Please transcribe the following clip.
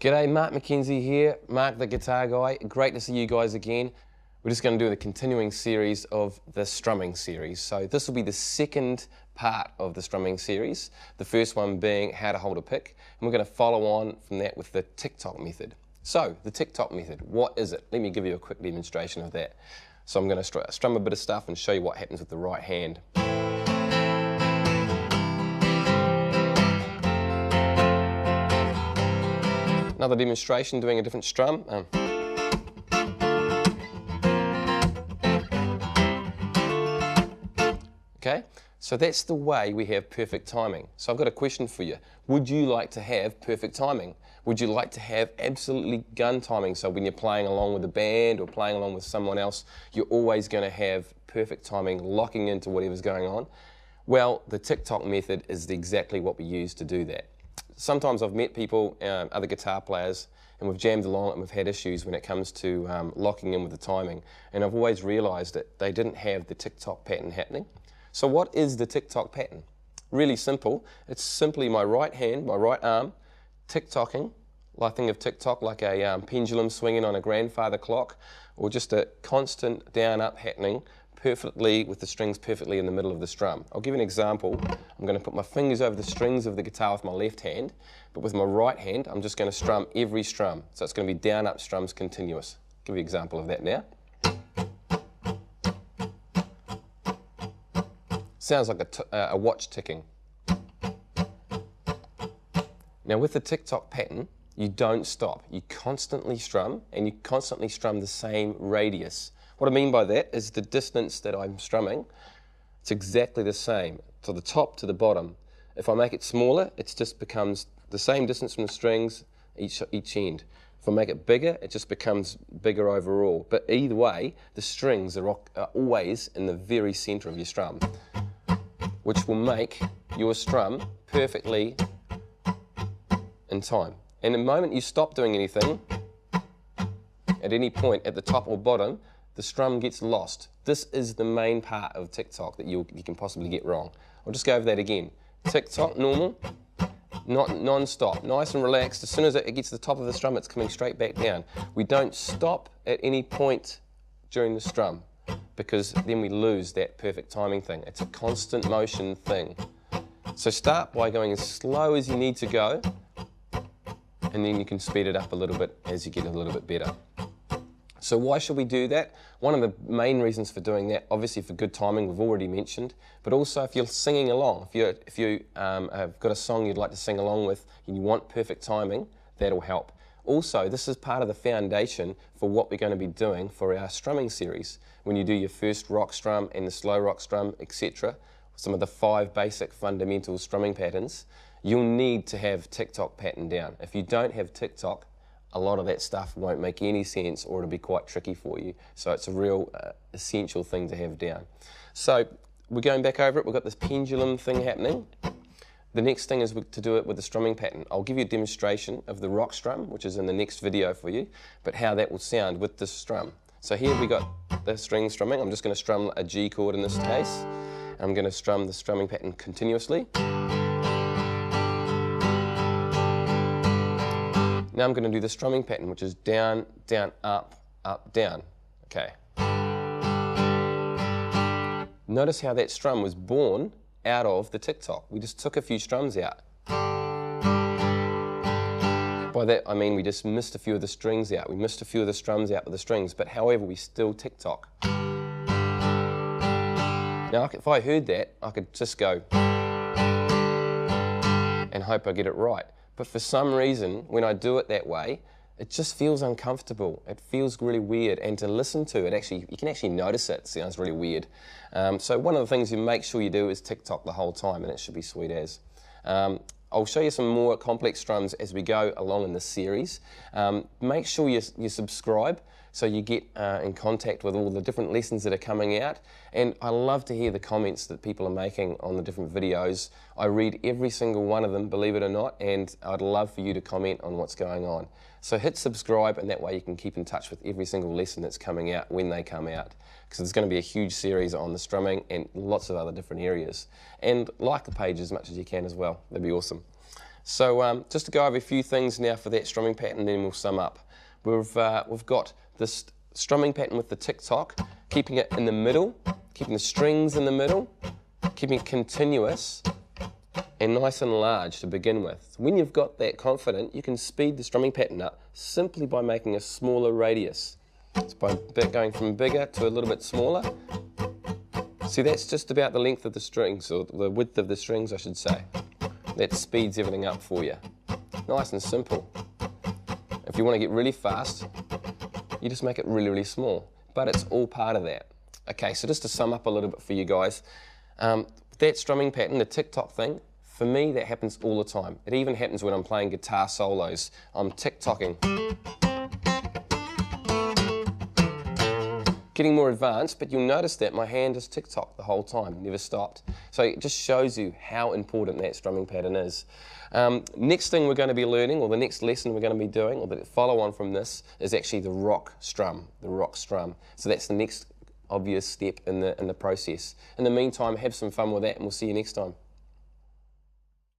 G'day, Mark McKenzie here, Mark the Guitar Guy. Great to see you guys again. We're just going to do the continuing series of the strumming series. So this will be the second part of the strumming series, the first one being how to hold a pick, and we're going to follow on from that with the Tick Tock method. So the Tick Tock method, what is it? Let me give you a quick demonstration of that. So I'm going to strum a bit of stuff and show you what happens with the right hand. Another demonstration doing a different strum. Okay, so that's the way we have perfect timing. So I've got a question for you. Would you like to have perfect timing? Would you like to have absolutely gun timing? So when you're playing along with a band or playing along with someone else, you're always going to have perfect timing, locking into whatever's going on. Well, the Tick Tock method is exactly what we use to do that. Sometimes I've met people, other guitar players, and we've jammed along and we've had issues when it comes to locking in with the timing. And I've always realised that they didn't have the Tick Tock pattern happening. So what is the Tick Tock pattern? Really simple. It's simply my right hand, my right arm, tick-tocking. I think of tick-tock like a pendulum swinging on a grandfather clock, or just a constant down-up happening perfectly with the strings perfectly in the middle of the strum. I'll give you an example. I'm going to put my fingers over the strings of the guitar with my left hand, but with my right hand I'm just going to strum every strum. So it's going to be down-up strums continuous. I'll give you an example of that now. Sounds like a watch ticking. Now with the Tick Tock pattern, you don't stop. You constantly strum, and you constantly strum the same radius. What I mean by that is the distance that I'm strumming, it's exactly the same, to the top to the bottom. If I make it smaller, it just becomes the same distance from the strings each end. If I make it bigger, it just becomes bigger overall. But either way, the strings are always in the very centre of your strum, which will make your strum perfectly in time. And the moment you stop doing anything, at any point at the top or bottom, the strum gets lost. This is the main part of Tick Tock that you can possibly get wrong. I'll just go over that again. Tick Tock, normal, not non-stop, nice and relaxed. As soon as it gets to the top of the strum, it's coming straight back down. We don't stop at any point during the strum, because then we lose that perfect timing thing. It's a constant motion thing. So start by going as slow as you need to go, and then you can speed it up a little bit as you get a little bit better. So why should we do that? One of the main reasons for doing that, obviously for good timing, we've already mentioned, but also if you're singing along, if you have got a song you'd like to sing along with and you want perfect timing, that'll help. Also, this is part of the foundation for what we're going to be doing for our strumming series. When you do your first rock strum and the slow rock strum, etc., some of the 5 basic fundamental strumming patterns, you'll need to have Tick Tock pattern down. If you don't have Tick Tock, a lot of that stuff won't make any sense, or it'll be quite tricky for you. So it's a real essential thing to have down. So we're going back over it. We've got this pendulum thing happening. The next thing is to do it with the strumming pattern. I'll give you a demonstration of the rock strum, which is in the next video for you, but how that will sound with this strum. So here we got the string strumming. I'm just going to strum a G chord in this case. I'm going to strum the strumming pattern continuously. Now I'm going to do the strumming pattern, which is down, down, up, up, down. Okay. Notice how that strum was born out of the Tick Tock. We just took a few strums out. By that I mean we just missed a few of the strings out. We missed a few of the strums out with the strings, but however we still Tick Tock. Now if I heard that, I could just go and hope I get it right. But for some reason, when I do it that way, it just feels uncomfortable. It feels really weird, and to listen to it, you can actually notice it. It sounds really weird. So one of the things you make sure you do is Tick Tock the whole time, and it should be sweet as. I'll show you some more complex strums as we go along in this series. Make sure you subscribe so you get in contact with all the different lessons that are coming out. And I love to hear the comments that people are making on the different videos. I read every single one of them, believe it or not, and I'd love for you to comment on what's going on. So hit subscribe, and that way you can keep in touch with every single lesson that's coming out when they come out. Because there's going to be a huge series on the strumming and lots of other different areas. And like the page as much as you can as well. That'd be awesome. So just to go over a few things now for that strumming pattern, then we'll sum up. We've got this strumming pattern with the tick tock, keeping it in the middle, keeping the strings in the middle, keeping it continuous and nice and large to begin with. When you've got that confident, you can speed the strumming pattern up simply by making a smaller radius. It's by going from bigger to a little bit smaller. See, that's just about the length of the strings, or the width of the strings, I should say. That speeds everything up for you. Nice and simple. If you want to get really fast, you just make it really, really small. But it's all part of that. Okay, so just to sum up a little bit for you guys, that strumming pattern, the tick tock thing, for me that happens all the time. It even happens when I'm playing guitar solos. I'm tick tocking. Getting more advanced, but you'll notice that my hand is tick tock the whole time, never stopped. So it just shows you how important that strumming pattern is. Next thing we're going to be learning, or the next lesson we're going to be doing, or the follow on from this, is actually the rock strum, So that's the next obvious step in the process. In the meantime, have some fun with that, and we'll see you next time.